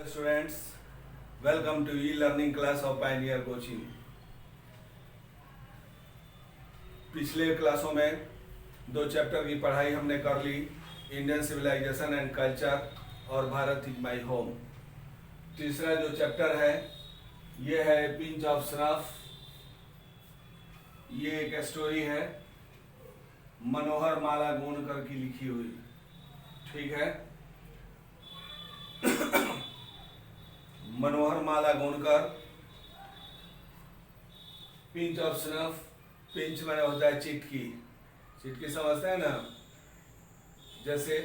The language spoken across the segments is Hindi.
Students, welcome to e-learning class of Pioneer Coaching. पिछले क्लासों में दो चैप्टर की पढ़ाई हमने कर ली, इंडियन सिविलाइजेशन एंड कल्चर और भारत इज माई होम। तीसरा जो चैप्टर है ये है पिंच ऑफ स्नफ। ये एक स्टोरी है मनोहर माला गोंडकर की लिखी हुई, ठीक है। मनोहर माला गोंडकर, पिंच ऑफ स्नफ। पिंच माने होता है चिटकी। चिटकी समझते हैं ना, जैसे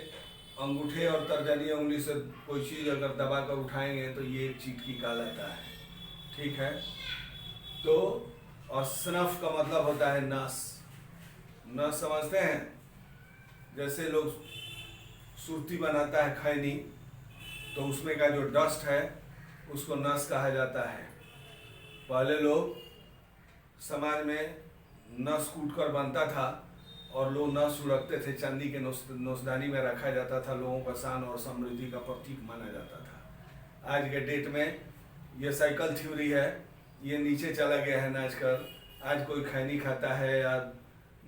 अंगूठे और तर्जनी उंगली से कोई चीज अगर दबा कर उठाएंगे तो ये चिटकी कहलाता है, ठीक है। तो और स्नफ का मतलब होता है नस। नस समझते हैं, जैसे लोग सुर्ती बनाता है खैनी, तो उसमें का जो डस्ट है उसको नस कहा जाता है। पहले लोग समाज में नस कूट कर बनता था और लोग नस सुरखते थे, चांदी के नोसदानी में रखा जाता था, लोगों का शान और समृद्धि का प्रतीक माना जाता था। आज के डेट में ये साइकिल थ्योरी है, ये नीचे चला गया है नाच कर। आज कोई खैनी खाता है या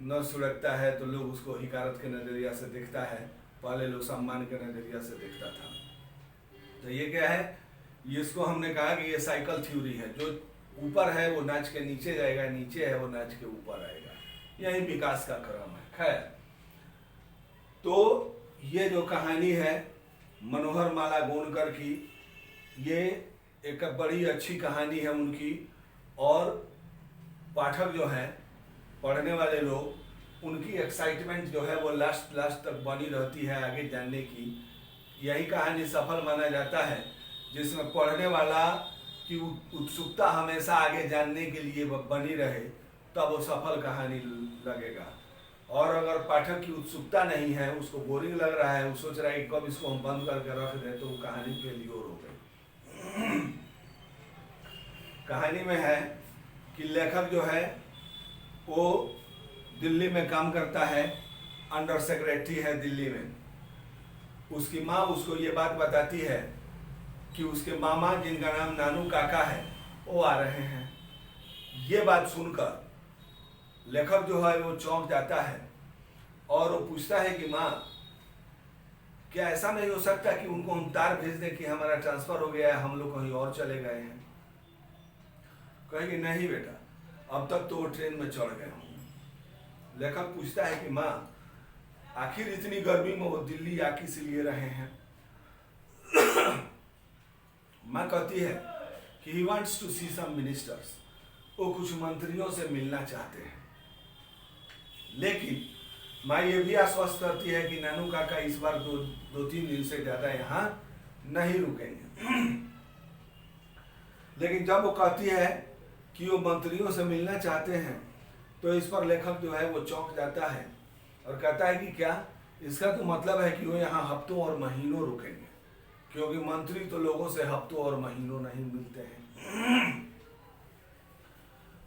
नस सुरखता है तो लोग उसको हिकारत के नज़रिया से देखता है, पहले लोग सम्मान के नज़रिया से देखता था। तो ये क्या है, ये इसको हमने कहा कि ये साइकिल थ्योरी है। जो ऊपर है वो नाच के नीचे जाएगा, नीचे है वो नाच के ऊपर आएगा, यही विकास का क्रम है। खैर, तो ये जो कहानी है मनोहर माला गोंडकर की, ये एक बड़ी अच्छी कहानी है उनकी। और पाठक जो है, पढ़ने वाले लोग, उनकी एक्साइटमेंट जो है वो लास्ट तक बनी रहती है आगे जानने की। यही कहानी सफल माना जाता है जिसमें पढ़ने वाला की उत्सुकता हमेशा आगे जानने के लिए बनी रहे, तब वो सफल कहानी लगेगा। और अगर पाठक की उत्सुकता नहीं है, उसको बोरिंग लग रहा है, वो सोच रहा है कि कब इसको हम बंद करके रख दें, तो वो कहानी फेलियर हो गई। कहानी में है कि लेखक जो है वो दिल्ली में काम करता है, अंडर सेक्रेटरी है दिल्ली में। उसकी माँ उसको ये बात बताती है कि उसके मामा, जिनका नाम नानू काका है, वो आ रहे हैं। ये बात सुनकर लेखक जो है वो चौंक जाता है और वो पूछता है कि माँ, क्या ऐसा नहीं हो सकता कि उनको हम तार भेज दें कि हमारा ट्रांसफर हो गया है, हम लोग कहीं और चले गए हैं? कहेगी नहीं बेटा, अब तक तो वो ट्रेन में चढ़ गए होंगे। लेखक पूछता है कि माँ, आखिर इतनी गर्मी में वो दिल्ली आ किस लिए रहे हैं? माँ कहती है कि he wants to see some ministers, वो कुछ मंत्रियों से मिलना चाहते हैं। लेकिन माँ ये भी आश्वस्त करती है कि नानू काका इस बार दो तीन दिन से ज्यादा यहाँ नहीं रुकेंगे। लेकिन जब वो कहती है कि वो मंत्रियों से मिलना चाहते हैं, तो इस पर लेखक जो है वो चौंक जाता है और कहता है कि क्या, इसका तो मतलब है कि वो यहाँ हफ्तों और महीनों रुकेंगे, क्योंकि मंत्री तो लोगों से हफ्तों और महीनों नहीं मिलते हैं।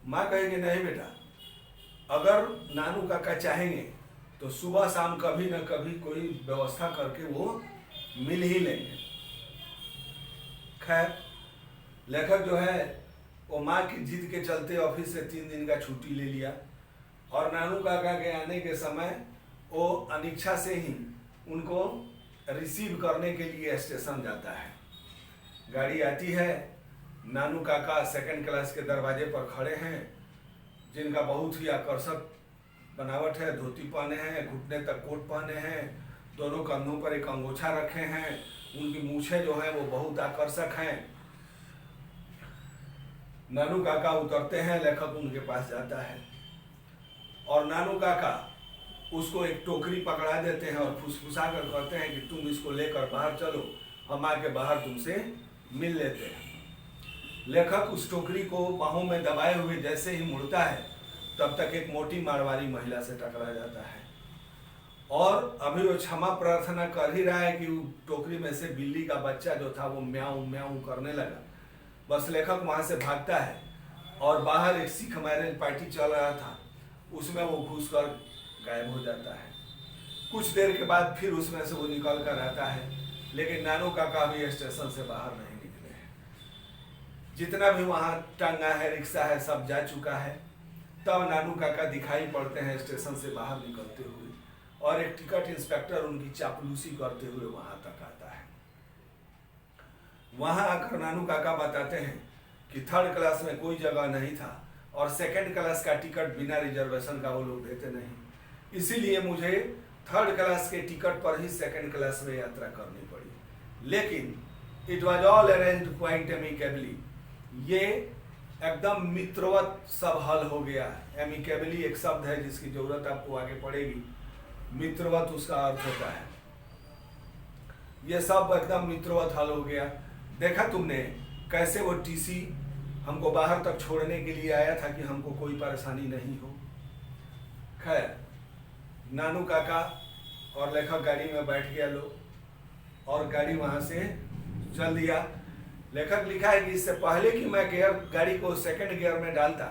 माँ कहेगी नहीं बेटा, अगर नानू काका चाहेंगे तो सुबह शाम कभी न कभी कोई व्यवस्था करके वो मिल ही लेंगे। खैर, लेखक जो है वो माँ की जिद के चलते ऑफिस से 3 दिन का छुट्टी ले लिया और नानू काका के आने के समय वो अनिच्छा से ही उनको रिसीव करने के लिए स्टेशन जाता है। गाड़ी आती है, नानू काका सेकंड क्लास के दरवाजे पर खड़े हैं, जिनका बहुत ही आकर्षक बनावट है। धोती पहने हैं, घुटने तक कोट पहने हैं, दोनों कंधों पर एक अंगोछा रखे हैं, उनकी मूछें जो हैं वो बहुत आकर्षक हैं। नानू काका उतरते हैं, लेखक उनके पास जाता है और नानू काका उसको एक टोकरी पकड़ा देते हैं और फुसफुसा कर कहते हैं कि तुम इसको लेकर बाहर चलो, हम आके बाहर तुमसे मिल लेते हैं। लेखक उस टोकरी को बाहों में दबाए हुए जैसे ही मुड़ता है, तब तक एक मोटी मारवाड़ी महिला से टकरा जाता है और अभी वो क्षमा प्रार्थना कर ही रहा है कि टोकरी में से बिल्ली का बच्चा जो था वो म्याऊं म्याऊं करने लगा। बस लेखक वहां से भागता है और बाहर एक सिख मैरिज पार्टी चल रहा था, उसमें वो घुसकर गायब हो जाता है। कुछ देर के बाद फिर उसमें से वो निकल कर आता है लेकिन नानू काका भी स्टेशन से बाहर नहीं निकले हैं। जितना भी वहाँ टांगा है, रिक्शा है, सब जा चुका है। तब नानू काका दिखाई पड़ते हैं स्टेशन से बाहर निकलते हुए, और एक टिकट इंस्पेक्टर उनकी चापलूसी करते हुए वहाँ तक आता है। वहाँ आकर नानू काका बताते हैं कि थर्ड क्लास में कोई जगह नहीं था, और सेकंड क्लास का टिकट बिना रिजर्वेशन का वो लोग देते नहीं, इसीलिए मुझे थर्ड क्लास के टिकट पर ही सेकंड क्लास में यात्रा करनी पड़ी। लेकिन it was all arranged quite amicably, ये एकदम मित्रवत सब हल हो गया। एमिकेबली एक शब्द है जिसकी जरूरत आपको आगे पड़ेगी। मित्रवत उसका अर्थ होता है। ये सब एकदम मित्रवत हल हो गया। देखा तुमने कैसे वो टीसी हमको बाहर तक छोड़ने के लिए आया था कि हमको कोई परेशानी नहीं हो। खैर, नानू काका और लेखक गाड़ी में बैठ गया लोग, और गाड़ी वहां से चल दिया। लेखक लिखा है कि इससे पहले कि मैं गाड़ी को सेकंड गियर में डालता,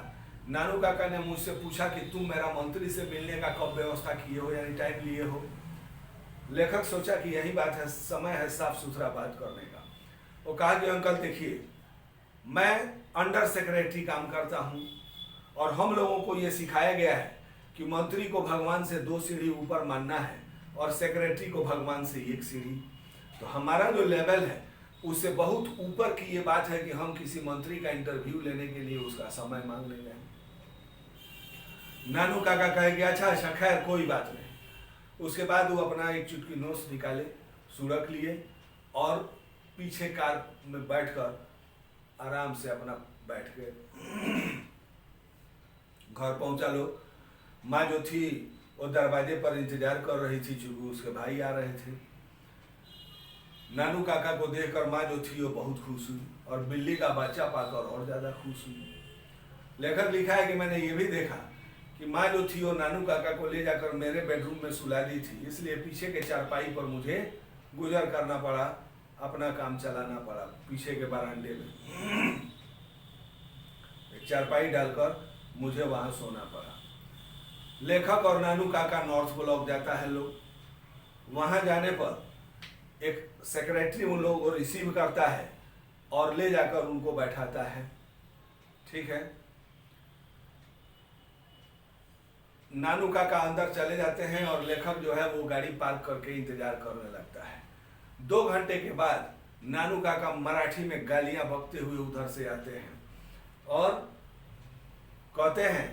नानू काका ने मुझसे पूछा कि तुम मेरा मंत्री से मिलने का कब व्यवस्था किए हो, यानी टाइम लिए हो। लेखक सोचा कि यही बात है, समय है साफ सुथरा बात करने का। वो कहा कि अंकल देखिए, मैं अंडर सेक्रेटरी काम करता हूँ, और हम लोगों को ये सिखाया गया है कि मंत्री को भगवान से 2 सीढ़ी ऊपर मानना है, और सेक्रेटरी को भगवान से 1 सीढ़ी। तो हमारा जो लेवल है उससे बहुत ऊपर की ये बात है कि हम किसी मंत्री का इंटरव्यू लेने के लिए उसका समय मांग ले जाए। नानू काका कहे अच्छा खैर कोई बात नहीं। उसके बाद वो अपना एक चुटकी नोट्स निकाले, सुरख लिए, और पीछे कार में बैठकर आराम से अपना बैठ गए। घर पहुंचा लो। माँ जो थी वो दरवाजे पर इंतजार कर रही थी, चूंकि उसके भाई आ रहे थे। नानू काका को देखकर माँ जो थी वो बहुत खुश हुई, और बिल्ली का बच्चा पाकर और ज्यादा खुश हुई। लेखक लिखा है कि मैंने ये भी देखा कि माँ जो थी वो नानू काका को ले जाकर मेरे बेडरूम में सुला दी थी, इसलिए पीछे के चारपाई पर मुझे गुजर करना पड़ा, अपना काम चलाना पड़ा। पीछे के बरामदे में एक चारपाई डालकर मुझे वहां सोना पड़ा। लेखक और नानू काका नॉर्थ ब्लॉक जाता है लोग। वहां जाने पर एक सेक्रेटरी उन लोगों को रिसीव करता है और ले जाकर उनको बैठाता है। ठीक है, नानू काका अंदर चले जाते हैं, और लेखक जो है वो गाड़ी पार्क करके इंतजार करने लगता है। 2 घंटे के बाद नानू काका मराठी में गालियां बकते हुए उधर से आते हैं, और कहते हैं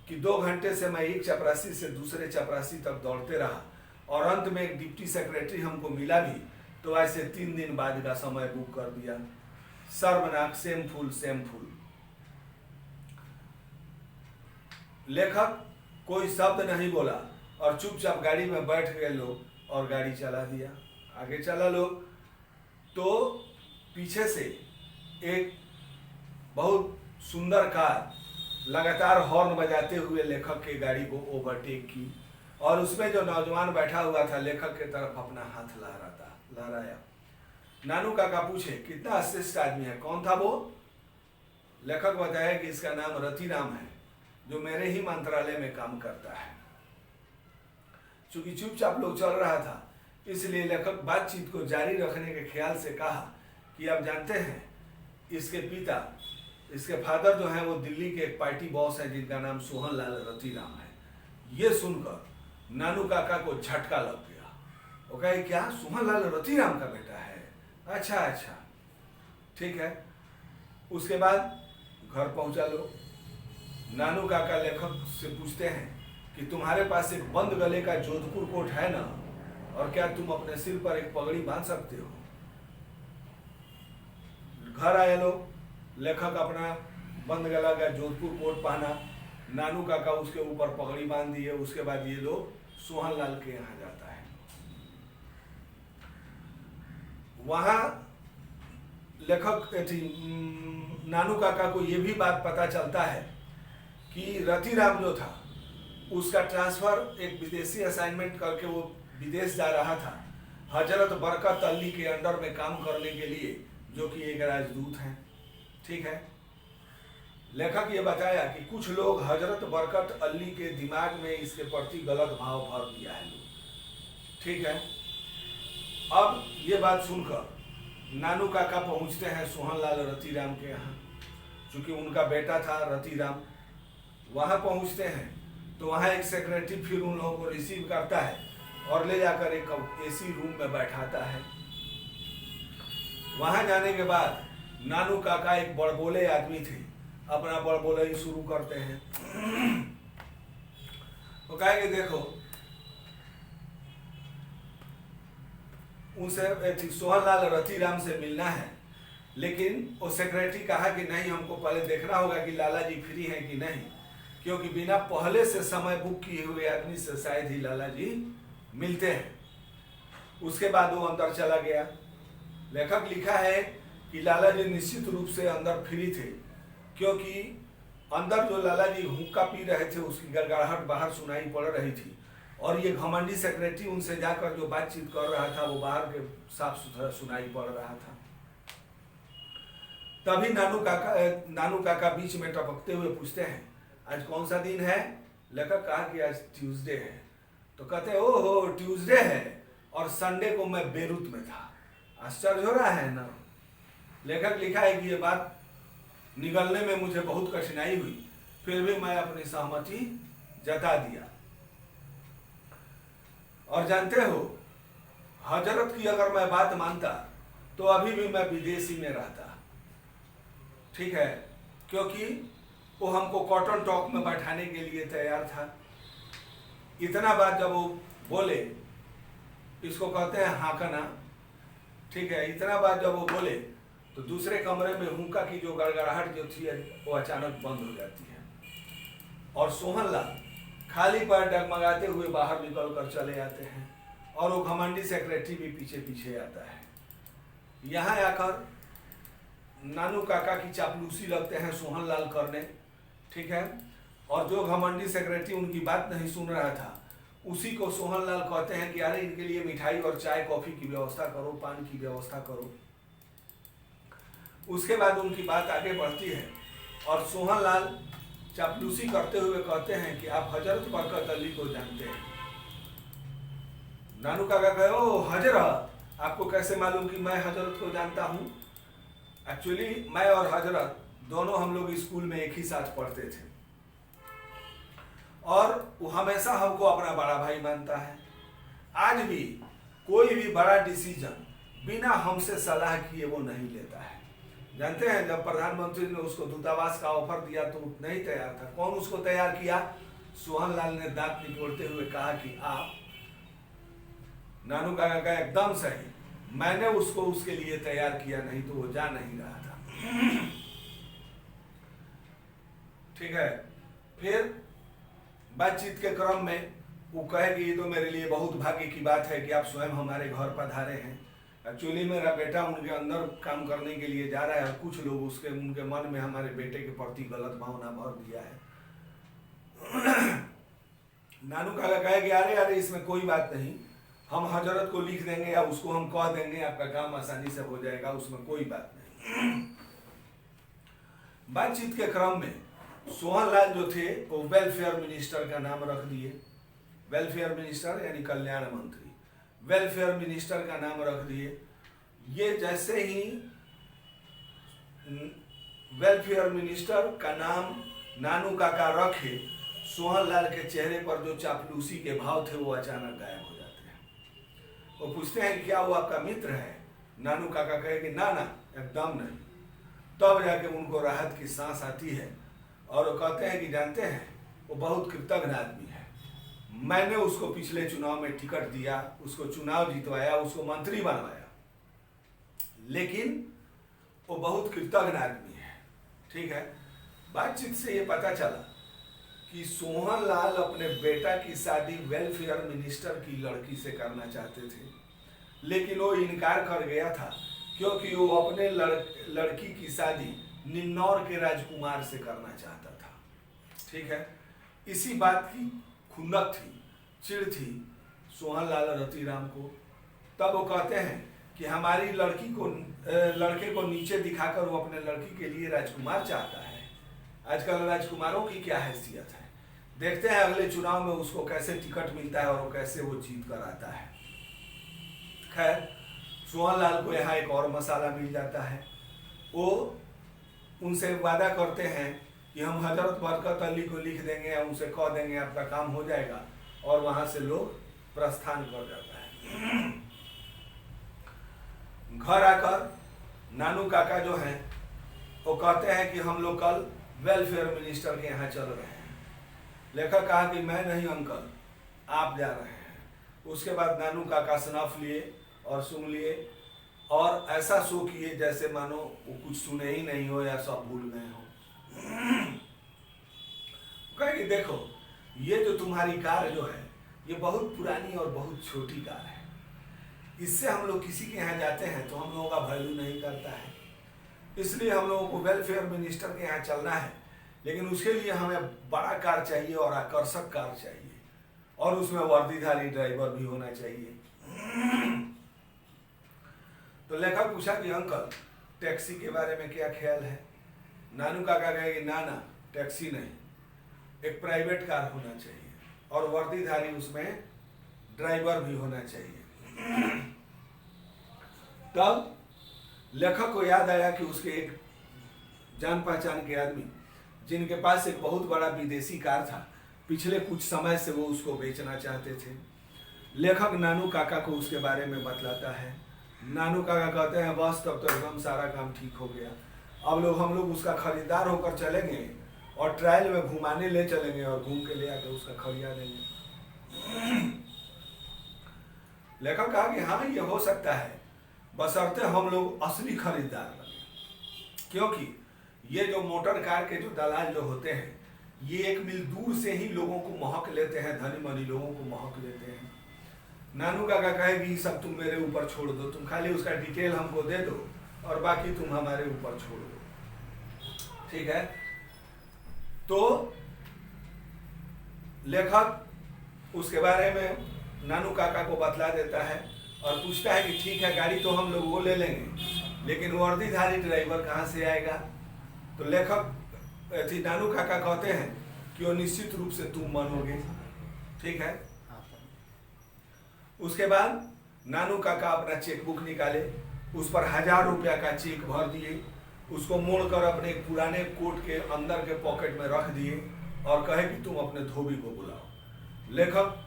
कि 2 घंटे से मैं एक चपरासी से दूसरे चपरासी तक दौड़ते रहा, और अंत में एक डिप्टी सेक्रेटरी हमको मिला भी, तो ऐसे 3 दिन बाद का समय बुक कर दिया। सर्वनाक, सेमफुल। लेखक कोई शब्द नहीं बोला, और चुपचाप गाड़ी में बैठ गए लोग, और गाड़ी चला दिया। आगे चला लोग, तो पीछे से एक बहुत सुंदर कार लगातार हॉर्न बजाते हुए लेखक की गाड़ी को ओवरटेक की, और उसमें जो नौजवान बैठा हुआ था लेखक की तरफ अपना हाथ लहराया। नानू काका पूछे कितना अशिष्ट आदमी है, कौन था वो? लेखक बताया कि इसका नाम रतिराम है, जो मेरे ही मंत्रालय में काम करता है। चूंकि चुपचाप लोग चल रहा था, इसलिए लेखक बातचीत को जारी रखने के ख्याल से कहा कि आप जानते हैं इसके पिता, इसके फादर जो हैं वो दिल्ली के एक पार्टी बॉस हैं जिनका नाम सोहनलाल रतिराम है। ये सुनकर नानू काका को झटका लग गया। वो कहे क्या, सोहनलाल रतिराम का बेटा है? अच्छा, ठीक है। उसके बाद घर पहुंचा लो। नानू काका लेखक से पूछते हैं कि तुम्हारे पास एक बंद गले का जोधपुर कोट है ना, और क्या तुम अपने सिर पर एक पगड़ी बांध सकते हो? घर आए लोग, लेखक अपना बंद गला का जोधपुर कोट पहना, नानू काका उसके ऊपर पगड़ी बांध दिए। उसके बाद ये लोग सोहनलाल के यहाँ जाता है। वहां लेखक नानू काका को ये भी बात पता चलता है कि रतिराम जो था उसका ट्रांसफर एक विदेशी असाइनमेंट करके वो विदेश जा रहा था, हजरत बरकत अली के अंडर में काम करने के लिए, जो कि एक राजदूत हैं। ठीक है, लेखक ये बताया कि कुछ लोग हजरत बरकत अली के दिमाग में इसके प्रति गलत भाव भर दिया है। ठीक है, अब ये बात सुनकर नानू काका पहुंचते हैं सोहनलाल रतीराम के यहाँ, चूंकि उनका बेटा था रतीराम। वहाँ पहुंचते हैं तो वहाँ एक सेक्रेटरी फिर उन लोगों को रिसीव करता है और ले जाकर एक एसी रूम में बैठाता है। वहाँ जाने के बाद नानू काका एक बड़बोले आदमी थे, अपना बड़बोले ही शुरू करते हैं। वो कहा कि देखो, उनसे सोहनलाल रतीराम से मिलना है, लेकिन वो सेक्रेटरी कहा कि नहीं, हमको पहले देखना होगा कि लाला जी फ्री हैं कि नहीं, क्योंकि बिना पहले से समय बुक किए हुए आदमी से शायद ही लाला जी मिलते हैं। उसके बाद वो अंदर चला गया। लेखक लिखा है कि लाला जी निश्चित रूप से अंदर फ्री थे, क्योंकि अंदर जो लाला जी हुक्का पी रहे थे उसकी गड़गड़ाहट बाहर सुनाई पड़ रही थी, और ये घमंडी सेक्रेटरी उनसे जाकर जो बातचीत कर रहा था वो बाहर के साफ सुथरा सुनाई पड़ रहा था। तभी नानू काका बीच में टपकते हुए पूछते हैं, आज कौन सा दिन है? लेखक कहा कि आज ट्यूसडे है। तो कहते ओहो ट्यूसडे है और संडे को मैं बेरूत में था। आश्चर्य हो रहा है ना। लेखक लिखा है कि ये बात निगलने में मुझे बहुत कठिनाई हुई, फिर भी मैं अपनी सहमति जता दिया। और जानते हो, हजरत की अगर मैं बात मानता तो अभी भी मैं विदेशी में रहता। ठीक है, क्योंकि वो हमको कॉटन टॉक में बैठाने के लिए तैयार था। इतना बात जब वो बोले, इसको कहते हैं हाँकना। ठीक है, इतना बात जब वो बोले तो दूसरे कमरे में हुक्का की जो गड़गड़ाहट जो थी वो अचानक बंद हो जाती है, और सोहनलाल खाली पैर डगमगाते हुए बाहर निकल कर चले आते हैं, और वो घमंडी सेक्रेटरी भी पीछे पीछे आता है। यहाँ आकर नानू काका की चापलूसी लगते हैं सोहनलाल करने। ठीक है, और जो घमंडी सेक्रेटरी उनकी बात नहीं सुन रहा था, उसी को सोहनलाल कहते हैं कि अरे इनके लिए मिठाई और चाय कॉफी की व्यवस्था करो, पान की व्यवस्था करो। उसके बाद उनकी बात आगे बढ़ती है और सोहनलाल चापलूसी करते हुए कहते हैं कि आप हजरत बरकत अली को जानते हैं? नानू काका कहे, ओ हजरत, आपको कैसे मालूम कि मैं हजरत को जानता हूँ? एक्चुअली मैं और हजरत दोनों हम लोग स्कूल में एक ही साथ पढ़ते थे, और वो हमेशा हमको अपना बड़ा भाई मानता है। आज भी कोई भी बड़ा डिसीजन बिना हमसे सलाह किए वो नहीं लेता है। जानते हैं, जब प्रधानमंत्री ने उसको दूतावास का ऑफर दिया तो नहीं तैयार था। कौन उसको तैयार किया? सोहनलाल ने दांत निपोड़ते हुए कहा कि आप। नानू काका का एकदम सही, मैंने उसको उसके लिए तैयार किया, नहीं तो वो जा नहीं रहा था। ठीक है, फिर बातचीत के क्रम में वो कहे कि ये तो मेरे लिए बहुत भाग्य की बात है कि आप स्वयं हमारे घर पधारे हैं। एक्चुअली मेरा बेटा उनके अंदर काम करने के लिए जा रहा है, और कुछ लोग उनके मन में हमारे बेटे के प्रति गलत भावना भर दिया है। नानू काका कहे कि अरे इसमें कोई बात नहीं, हम हजरत को लिख देंगे या उसको हम कह देंगे, आपका काम आसानी से हो जाएगा, उसमें कोई बात नहीं। बातचीत के क्रम में सोहनलाल जो थे वो वेलफेयर मिनिस्टर का नाम रख दिए। वेलफेयर मिनिस्टर यानी कल्याण मंत्री, वेलफेयर मिनिस्टर का नाम रख दिए। ये जैसे ही वेलफेयर मिनिस्टर का नाम नानू काका रखे, सोहनलाल के चेहरे पर जो चापलूसी के भाव थे वो अचानक गायब हो जाते हैं। वो पूछते हैं कि क्या वो आपका मित्र है? नानू काका कहे कि ना ना, एकदम नहीं। तब जाके उनको राहत की सांस आती है, और वो कहते हैं कि जानते हैं, वो बहुत कृतज्ञ आदमी है। मैंने उसको पिछले चुनाव में टिकट दिया, उसको चुनाव जितवाया, उसको मंत्री बनवाया, लेकिन वो बहुत कृतज्ञ आदमी है। ठीक है, बातचीत से ये पता चला कि सोहनलाल अपने बेटा की शादी वेलफेयर मिनिस्टर की लड़की से करना चाहते थे, लेकिन वो इनकार कर गया था, क्योंकि वो अपने लड़की की शादी निन्नौर के राजकुमार से करना चाहता था। ठीक है, इसी बात की खुंदक थी, चिढ़ थी सोहनलाल रतीराम को। तब वो कहते हैं कि हमारी लड़के को नीचे दिखाकर वो अपने लड़की के लिए राजकुमार चाहता है। आजकल राजकुमारों की क्या हैसियत है, देखते हैं अगले चुनाव में उसको कैसे टिकट मिलता है और कैसे वो जीत कर आता है। खैर, सोहन लाल को यहाँ एक और मसाला मिल जाता है। वो उनसे वादा करते हैं कि हम हजरत बरकत अली को लिख देंगे या उनसे कह देंगे आपका काम हो जाएगा, और वहां से लोग प्रस्थान कर जाता है। घर आकर नानू काका जो हैं वो कहते हैं कि हम लोग कल वेलफेयर मिनिस्टर के यहाँ चल रहे हैं। लेखक कहा कि मैं नहीं अंकल, आप जा रहे हैं। उसके बाद नानू काका स्नफ लिए और सुन लिए और ऐसा शो किए जैसे मानो वो कुछ सुने ही नहीं हो या सब भूल गए हो। कहे कि देखो ये जो तुम्हारी कार जो है ये बहुत पुरानी और बहुत छोटी कार है, इससे हम लोग किसी के यहाँ जाते हैं तो हम लोगों का वैल्यू नहीं करता है, इसलिए हम लोगों को वेलफेयर मिनिस्टर के यहाँ चलना है, लेकिन उसके लिए हमें बड़ा कार चाहिए और आकर्षक कार चाहिए और उसमें वर्दीधारी ड्राइवर भी होना चाहिए। तो लेखक पूछा कि अंकल टैक्सी के बारे में क्या ख्याल है। नानू काका कहे कि ना ना टैक्सी नहीं, एक प्राइवेट कार होना चाहिए और वर्दीधारी उसमें ड्राइवर भी होना चाहिए। तब लेखक को याद आया कि उसके एक जान पहचान के आदमी जिनके पास एक बहुत बड़ा विदेशी कार था, पिछले कुछ समय से वो उसको बेचना चाहते थे। लेखक नानू काका को उसके बारे में बतलाता है। नानू काका कहते हैं बस तब तो एकदम सारा काम ठीक हो गया, अब हम लोग उसका खरीदार होकर चलेंगे और ट्रायल में घुमाने ले चलेंगे और घूम के ले आकर उसका खरीदा देंगे। लेखक कहा कि हाँ ये हो सकता है, बशर्ते हम लोग असली खरीदार बने, क्योंकि ये जो मोटर कार के जो दलाल जो होते हैं ये एक मील दूर से ही लोगों को महक लेते हैं, धनी मनी लोगों को महक लेते हैं। नानू काका कहेगी सब तुम मेरे ऊपर छोड़ दो, तुम खाली उसका डिटेल हमको दे दो और बाकी तुम हमारे ऊपर छोड़ दो, ठीक है। तो लेखक उसके बारे में नानू काका को बतला देता है और पूछता है कि ठीक है गाड़ी तो हम लोग वो ले लेंगे, लेकिन वर्दीधारी ड्राइवर कहाँ से आएगा। तो लेखक नानू काका कहते हैं कि वो निश्चित रूप से तुम बनोगे, ठीक है। उसके बाद नानू काका अपना चेकबुक निकाले, उस पर 1000 रुपया का चेक भर दिए, उसको मोड़कर अपने पुराने कोट के अंदर के पॉकेट में रख दिए और कहे कि तुम अपने धोबी को बुलाओ। लेखक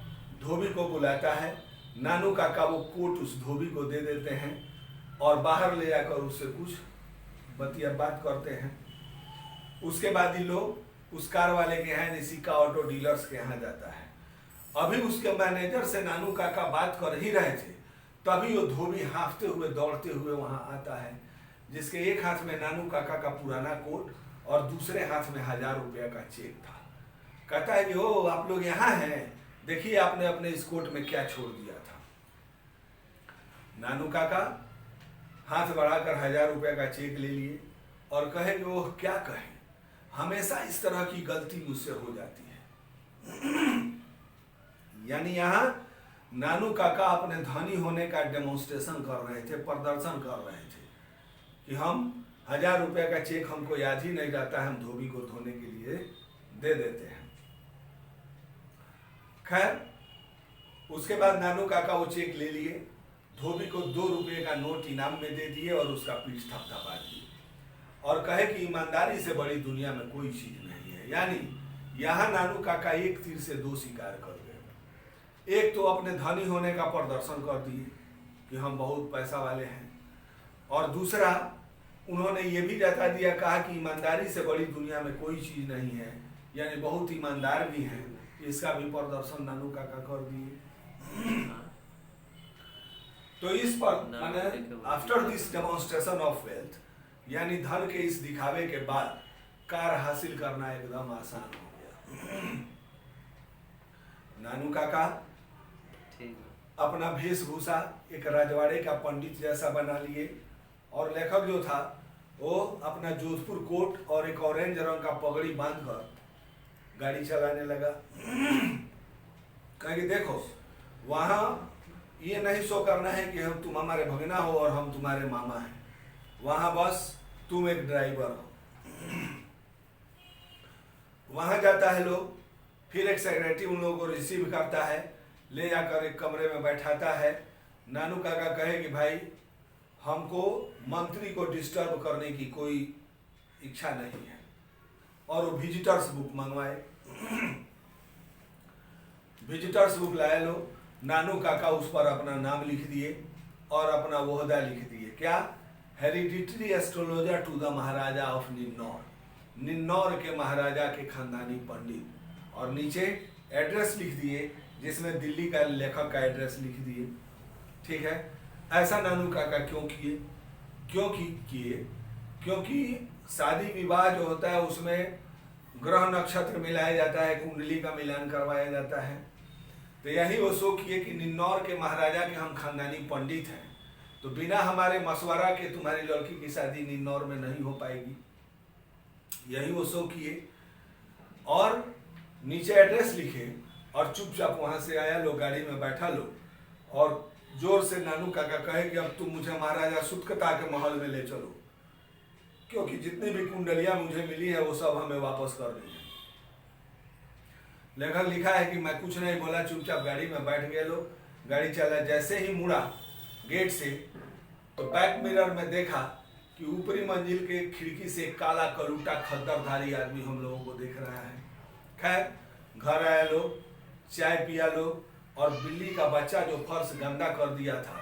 धोबी को बुलाता है, नानू काका वो कोट उस धोबी को दे देते हैं और बाहर ले जाकर उससे कुछ बात करते हैं। उसके बाद ही लोग उस कार वाले के यहाँ सिक्का ऑटो डीलर्स के यहाँ जाता है। अभी उसके मैनेजर से नानू काका बात कर ही रहे थे, तभी वो धोबी हाँफते हुए दौड़ते हुए वहां आता है, जिसके एक हाथ में नानू काका का पुराना कोट और दूसरे हाथ में 1000 रुपया का चेक था। कहता है कि ओ आप लोग यहाँ हैं, देखिए आपने अपने इस कोट में क्या छोड़ दिया था। नानू काका हाथ बढ़ाकर 1000 रुपया का चेक ले लिए और कहे कि वो क्या कहे, हमेशा इस तरह की गलती मुझसे हो जाती है। यानी यहाँ नानू काका अपने धनी होने का डेमोन्स्ट्रेशन कर रहे थे, प्रदर्शन कर रहे थे कि हम 1000 रुपया का चेक हमको याद ही नहीं रहता है, हम धोबी को धोने के लिए दे देते हैं। खैर उसके बाद नानू काका वो चेक ले लिए, धोबी को 2 रुपये का नोट इनाम में दे दिए और उसका पीठ थपथपा दिए और कहे कि ईमानदारी से बड़ी दुनिया में कोई चीज नहीं है। यानी यहाँ नानू काका एक तीर से 2 शिकार कर गए। एक तो अपने धनी होने का प्रदर्शन कर दिए कि हम बहुत पैसा वाले हैं, और दूसरा उन्होंने ये भी जता दिया, कहा कि ईमानदारी से बड़ी दुनिया में कोई चीज नहीं है, यानी बहुत ईमानदार भी हैं, इसका भी प्रदर्शन नानू काका कर दिए। तो इस पर मैंने after this demonstration of wealth, यानी धन के इस दिखावे के बाद कार हासिल करना एकदम आसान हो गया। नानू काका अपना वेशभूषा एक राजवाड़े का पंडित जैसा बना लिए और लेखक जो था वो अपना जोधपुर कोट और एक ऑरेंज रंग का पगड़ी बांधकर गाड़ी चलाने लगा। कहे कि देखो वहां ये नहीं शो करना है कि हम तुम हमारे भगना हो और हम तुम्हारे मामा हैं, वहां बस तुम एक ड्राइवर हो। वहां जाता है लोग, फिर एक सेक्रेटरी उन लोगों को रिसीव करता है, ले जाकर एक कमरे में बैठाता है। नानू काका कहे कि भाई हमको मंत्री को डिस्टर्ब करने की कोई इच्छा नहीं है। और वो विजिटर्स बुक मंगवाए, विजिटर्स बुक लाए लो, नानू काका उस पर अपना नाम लिख दिए और अपना ओहदा लिख दिए, क्या, hereditary astrologer to the maharaja of Ninnaur, Ninnaur के महाराजा के खानदानी पंडित, और नीचे एड्रेस लिख दिए जिसमें दिल्ली का लेखक का एड्रेस लिख दिए। ठीक है, ऐसा नानू काका क्यों किए? क्योंकि शादी विवाह जो होता है उसमें ग्रह नक्षत्र मिलाया जाता है, कुंडली का मिलान करवाया जाता है। तो यही वो शो किए कि निन्नौर के महाराजा के हम खानदानी पंडित हैं, तो बिना हमारे मशवरा के तुम्हारी लड़की की शादी निन्नौर में नहीं हो पाएगी। यही वो शो किए और नीचे एड्रेस लिखे और चुपचाप वहां से आया लो, गाड़ी में बैठा लो और जोर से नानू काका कहे कि अब तुम मुझे महाराजा सुतकता के महल में ले चलो, क्योंकि जितनी भी कुंडलियां मुझे मिली है वो सब हमें वापस करनी है। लेखक लिखा है कि मैं कुछ नहीं बोला, चुपचाप गाड़ी में बैठ गए लोग। गाड़ी चला, जैसे ही मुड़ा गेट से तो बैक मिरर में देखा कि ऊपरी मंजिल के खिड़की से काला कलूटा खद्दरधारी आदमी हम लोगों को देख रहा है। खैर घर आया लोग, चाय पिया लोग, और बिल्ली का बच्चा जो फर्श गंदा कर दिया था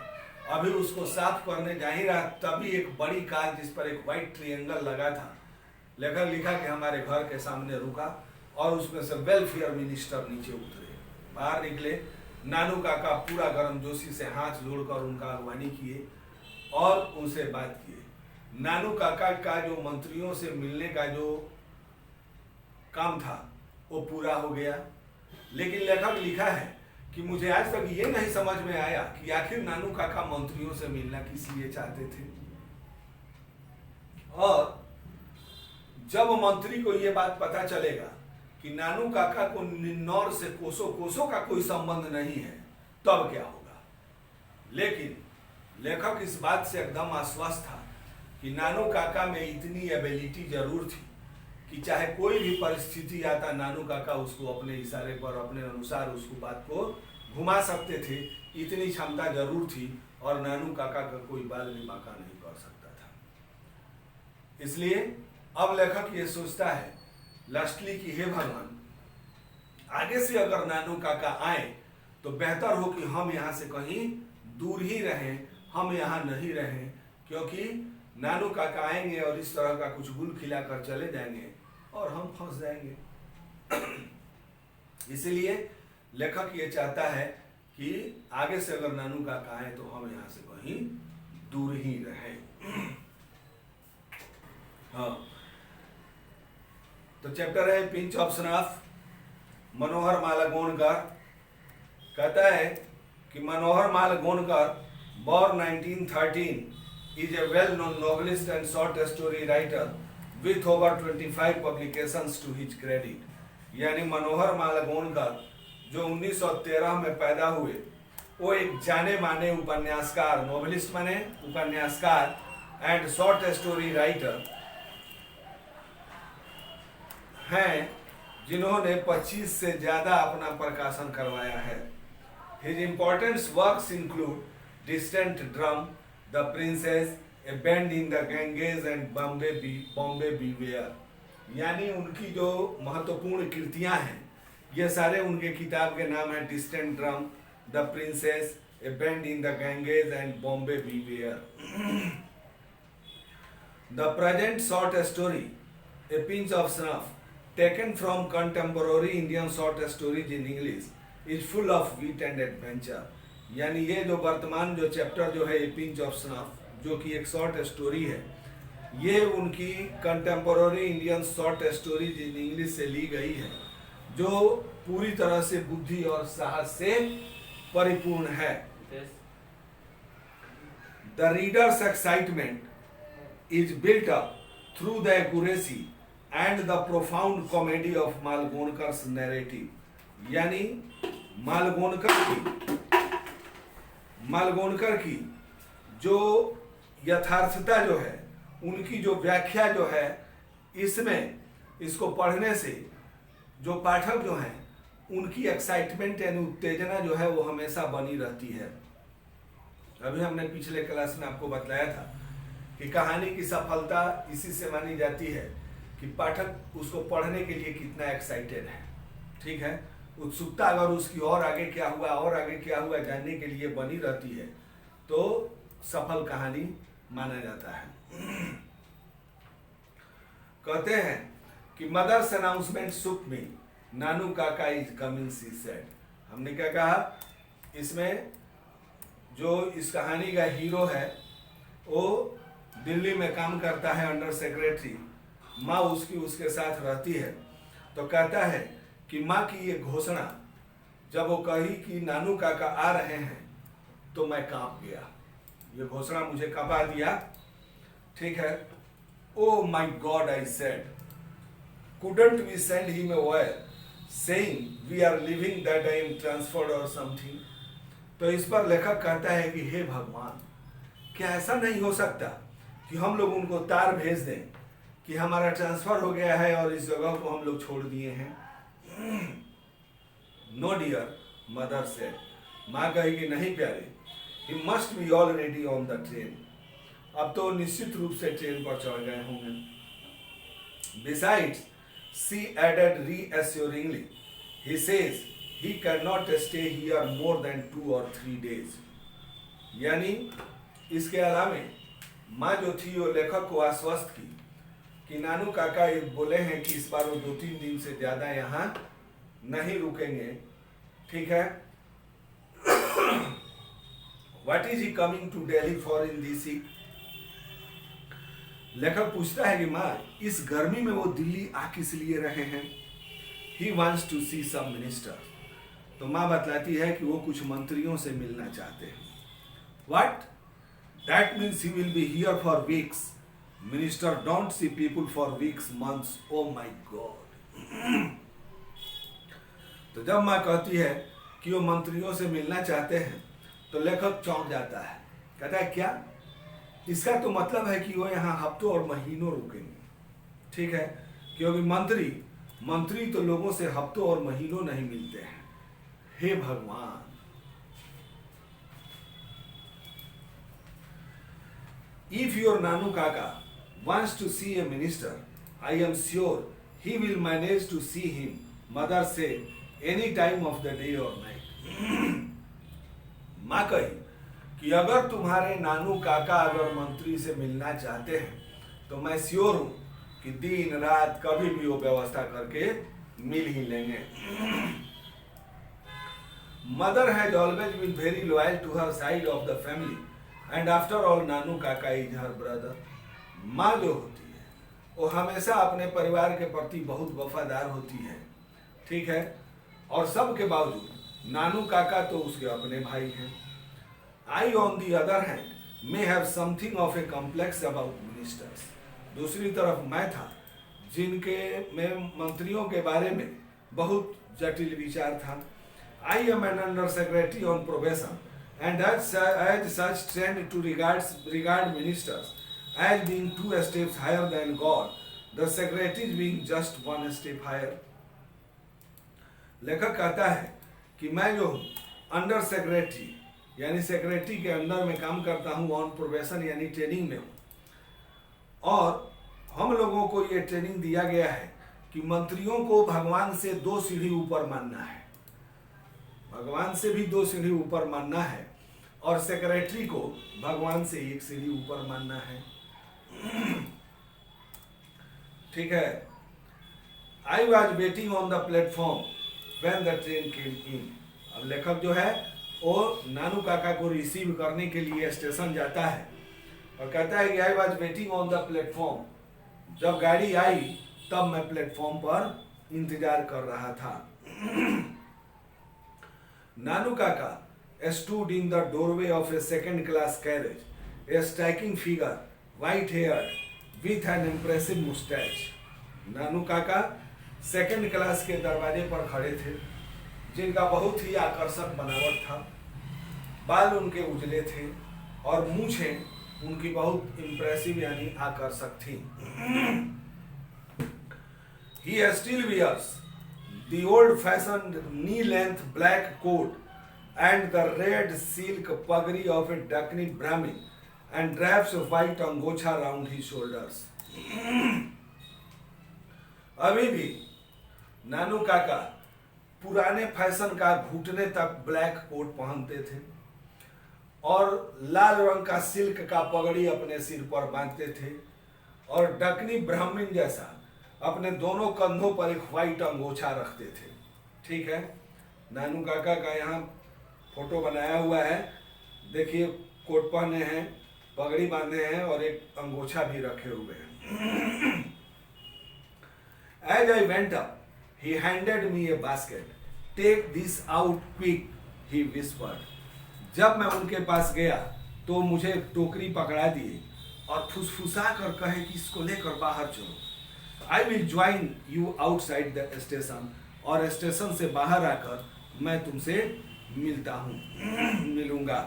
अभी उसको साफ करने जा ही रहा, तभी एक बड़ी कार जिस पर एक व्हाइट ट्रायंगल लगा था, लेखक लिखा कि हमारे घर के सामने रुका और उसमें से वेलफेयर मिनिस्टर नीचे उतरे। बाहर निकले, नानू काका पूरा गर्मजोशी से हाथ जोड़कर उनका अगवानी किए और उनसे बात किए। नानू काका का जो मंत्रियों से मिलने का जो काम था वो पूरा हो गया। लेकिन लेखक लिखा है कि मुझे आज तक ये नहीं समझ में आया कि आखिर नानू काका मंत्रियों से मिलना किस लिए चाहते थे। और जब मंत्री को ये बात पता चलेगा कि नानू काका को निन्नौर से कोसों का कोई संबंध नहीं है, तब क्या होगा। लेकिन लेखक इस बात से एकदम आश्वस्त था कि नानू काका में इतनी एबिलिटी जरूर थी कि चाहे कोई भी परिस्थिति आता, नानू काका उसको अपने इशारे पर अपने अनुसार उसको बात को घुमा सकते थे। इतनी क्षमता जरूर थी और नानू काका का कोई बाल भी बांका नहीं कर सकता था। इसलिए अब लेखक ये सोचता है लास्टली कि हे भगवान, आगे से अगर नानू काका आए तो बेहतर हो कि हम यहाँ से कहीं दूर ही रहें, हम यहाँ नहीं रहें, क्योंकि नानू काका आएंगे और इस तरह का कुछ गुल खिलाकर चले जाएंगे और हम फंस जाएंगे। इसीलिए लेखक ये चाहता है कि आगे से अगर नानू काका आए तो हम यहाँ से कहीं दूर ही रहें। हाँ, तो चैप्टर है पिंच ऑफ स्नफ। मनोहर मालगोणकर कहता है कि मनोहर मालगोणकर born 1913 is a well-known novelist and short story writer with over 25 publications to his credit। यानी मनोहर मालगोणकर जो 1913 में पैदा हुए, वो एक जाने माने उपन्यासकार, नोवेलिस्ट माने उपन्यासकार एंड शॉर्ट स्टोरी राइटर हैं, जिन्होंने 25 से ज्यादा अपना प्रकाशन करवाया है। His important works include Distant Drum, The Princess, A Bend in the Ganges and Bombay Beware। यानी उनकी जो महत्वपूर्ण कृतियां हैं ये सारे उनके किताब के नाम हैं, distant drum, the princess, a bend in the Ganges and Bombay beware. The present short story a pinch of snuff taken from contemporary Indian short stories in English is full of wit and adventure. यानी ये जो वर्तमान जो चैप्टर जो है ए पिंच ऑफ स्नफ, जो कि एक शॉर्ट स्टोरी है, ये उनकी contemporary Indian short stories in English से ली गई है, जो पूरी तरह से बुद्धि और साहस से परिपूर्ण है। The readers excitement is built up through the accuracy and the profound comedy of Malgonkar's narrative. यानी मालगोणकर की जो यथार्थता जो है, उनकी जो व्याख्या जो है, इसमें इसको पढ़ने से जो पाठक जो हैं उनकी एक्साइटमेंट यानी उत्तेजना जो है वो हमेशा बनी रहती है। अभी हमने पिछले क्लास में आपको बतलाया था कि कहानी की सफलता इसी से मानी जाती है कि पाठक उसको पढ़ने के लिए कितना एक्साइटेड है। ठीक है, उत्सुकता अगर उसकी और आगे क्या हुआ जानने के लिए बनी रहती है तो सफल कहानी माना जाता है। कहते हैं कि mother's announcement Shuk me, Nanu Kaka is coming she said. हमने क्या कहा, इसमें जो इस कहानी का हीरो है वो दिल्ली में काम करता है अंडर सेक्रेटरी, माँ उसके साथ रहती है। तो कहता है कि माँ की ये घोषणा जब वो कही कि नानू काका आ रहे हैं तो मैं कांप गया, ये घोषणा मुझे कांपा दिया। ठीक है, oh my God I said, couldn't we send him a wire saying we are leaving that I am transferred or something। तो इस पर लेखक कहता है कि हे भगवान, क्या ऐसा नहीं हो सकता कि हम लोग उनको तार भेज दें कि हमारा ट्रांसफर हो गया है और इस जगह को हम लोग छोड़ दिए हैं। नो डियर मदर सेड, माँ कहेगी नहीं प्यारे, he must be already on the train, अब तो निश्चित रूप से ट्रेन पर चढ़ गए होंगे। Besides she added reassuringly, he says he cannot stay here more than 2 or 3 days। यानी इसके अलावे माँ जो थी वो लेखक को आश्वस्त की कि नानू काका ये बोले हैं कि इस बार वो 2-3 दिन से ज्यादा यहाँ नहीं रुकेंगे। ठीक है, What is he coming to Delhi for in this heat? लेखक पूछता है कि माँ इस गर्मी में वो दिल्ली आ किस लिए रहे हैं। He wants to see some minister। तो माँ बतलाती है कि वो कुछ मंत्रियों से मिलना चाहते हैं। What? That means he will be here for weeks। Minister don't see people for weeks, months। Oh my God। तो जब माँ कहती है कि वो मंत्रियों से मिलना चाहते हैं तो लेखक चौंक जाता है, कहता है क्या, इसका तो मतलब है कि वो यहाँ हफ्तों और महीनों रुकेंगे। ठीक है, क्योंकि मंत्री तो लोगों से हफ्तों और महीनों नहीं मिलते हैं। हे भगवान, इफ योर नानू काका wants to see a minister, I am sure he will manage to see him, mother said, any time of the day or night। माँ कही कि अगर तुम्हारे नानू काका अगर मंत्री से मिलना चाहते हैं तो मैं श्योर हूं कि दिन रात कभी भी वो व्यवस्था करके मिल ही लेंगे। Mother has always been very loyal to her side of the family and after all Nanu Kaka is her brother. माँ जो होती है वो हमेशा अपने परिवार के प्रति बहुत वफादार होती है। ठीक है, और सब के बावजूद नानू काका तो उसके अपने भाई हैं। I on the other hand may have something of a complex about ministers। दूसरी तरफ मैं था जिनके में मंत्रियों के बारे में बहुत जटिल विचार था। I am an under secretary on probation and as such tend to regard ministers as being 2 steps higher than God, the secretaries being just 1 step higher। लेखक कहता है कि मैं जो अंडर सेक्रेटरी यानी सेक्रेटरी के अंडर में काम करता हूँ, ऑन प्रोबेशन यानी ट्रेनिंग में हूँ, और हम लोगों को ये ट्रेनिंग दिया गया है कि मंत्रियों को भगवान से 2 सीढ़ी ऊपर मानना है, भगवान से भी 2 सीढ़ी ऊपर मानना है, और सेक्रेटरी को भगवान से 1 सीढ़ी ऊपर मानना है। ठीक है, I was waiting on the platform when the train came in। अब लेखक जो है वो नानू काका को रिसीव करने के लिए स्टेशन जाता है और कहता है कि I was waiting on the platform, जब गाड़ी आई तब मैं प्लेटफॉर्म पर इंतजार कर रहा था। नानू काका stood in the doorway of a second class carriage, a striking figure, white haired, with an impressive mustache। नानू काका सेकंड क्लास के दरवाजे पर खड़े थे, जिनका बहुत ही आकर्षक बनावट था, बाल उनके उजले थे और मूछें उनकी बहुत इंप्रेसिव यानी आकर्षक थी। He still wears the old-fashioned knee-length black coat and the red silk pagri of a Dakini Brahmin and wraps a white angocha round his shoulders. अभी भी नानू काका पुराने फैशन का घुटने तक ब्लैक कोट पहनते थे और लाल रंग का सिल्क का पगड़ी अपने सिर पर बांधते थे और डकनी ब्राह्मण जैसा अपने दोनों कंधों पर एक व्हाइट अंगोछा रखते थे। ठीक है, नानू काका का यहाँ फोटो बनाया हुआ है, देखिए कोट पहने हैं, पगड़ी बांधे हैं और एक अंगोछा भी रखे हुए हैं। As I went up, he handed me a basket. Take this out quick, he whispered. जब मैं उनके पास गया तो मुझे टोकरी पकड़ा दिए और फुसफुसा कर कहे कि इसको लेकर बाहर चलो। I will join you outside the station, और स्टेशन से बाहर आकर मैं तुमसे मिलूंगा।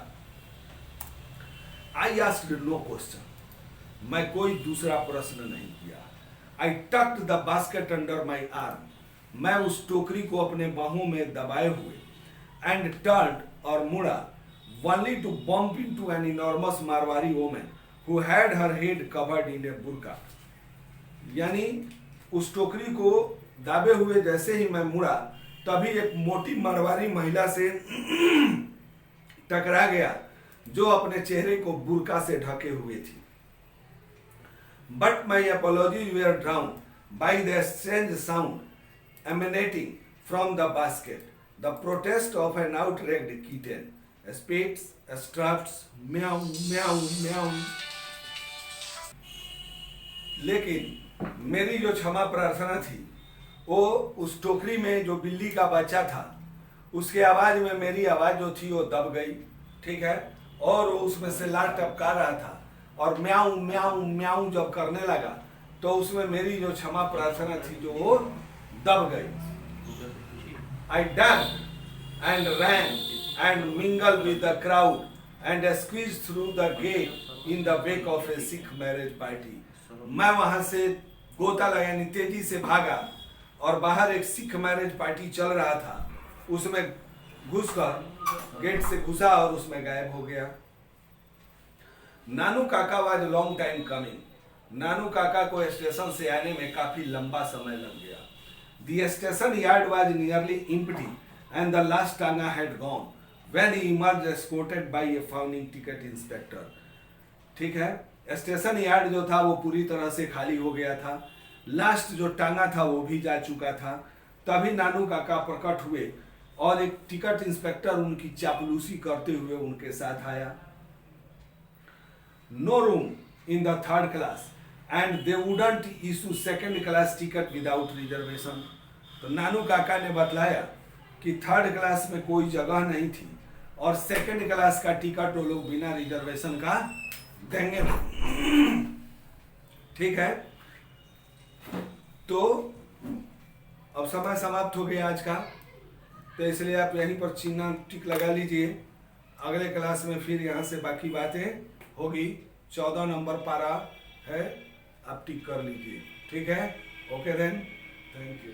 I asked no question. मैं कोई दूसरा प्रश्न नहीं किया। I tucked the basket under my arm. मैं उस टोकरी को अपने बाहों में दबाए हुए and turned और मुड़ा only to bump into an enormous Marwari woman who had her head covered in a burqa. यानी उस टोकरी को दाबे हुए जैसे ही मैं मुड़ा तभी एक मोटी मारवाड़ी महिला से टकरा गया जो अपने चेहरे को बुर्का से ढके हुए थी। But my apologies were drowned by the strange sound emanating from the basket, the protest of an outragged kitten, spits, struts, meow, meow, meow. लेकिन मेरी जो क्षमा प्रार्थना थी वो उस टोकरी में जो बिल्ली का बच्चा था उसके आवाज में मेरी आवाज जो थी वो दब गई। ठीक है, और वो उसमें से लार टपका रहा था और म्याऊ म्याऊ म्याऊ जब करने लगा तो उसमें मेरी जो क्षमा प्रार्थना थी जो वो दब गई। I ducked and ran and mingled with the crowd and squeezed through the gate in the wake of a Sikh marriage party. मैं वहां से गोता लगा यानी तेजी से भागा और बाहर एक सिख मैरिज पार्टी चल रहा था, उसमें घुसकर गेट से घुसा और उसमें गायब हो गया। नानू काका वाज लॉन्ग टाइम कमिंग। नानू काका को स्टेशन से आने में काफी लंबा समय लग गया। The station yard was nearly empty and the last tanga had gone when he emerged escorted by a frowning ticket inspector. ठीक है, स्टेशन यार्ड जो था वो पूरी तरह से खाली हो गया था, लास्ट जो टांगा था वो भी जा चुका था। तभी नानू काका प्रकट हुए और एक टिकट इंस्पेक्टर उनकी चापलूसी करते हुए उनके साथ आया। No room in the third class and they wouldn't issue second class ticket without reservation. तो नानू काका ने बतलाया कि थर्ड क्लास में कोई जगह नहीं थी और सेकंड क्लास का टिकट वो लोग बिना रिजर्वेशन का देंगे। ठीक है, तो अब समय समाप्त हो गया आज का, तो इसलिए आप यहीं पर चिन्ह टिक लगा लीजिए। अगले क्लास में फिर यहाँ से बाकी बातें होगी। 14 नंबर पारा है, आप टिक कर लीजिए। ठीक है, ओके देन, थैंक यू।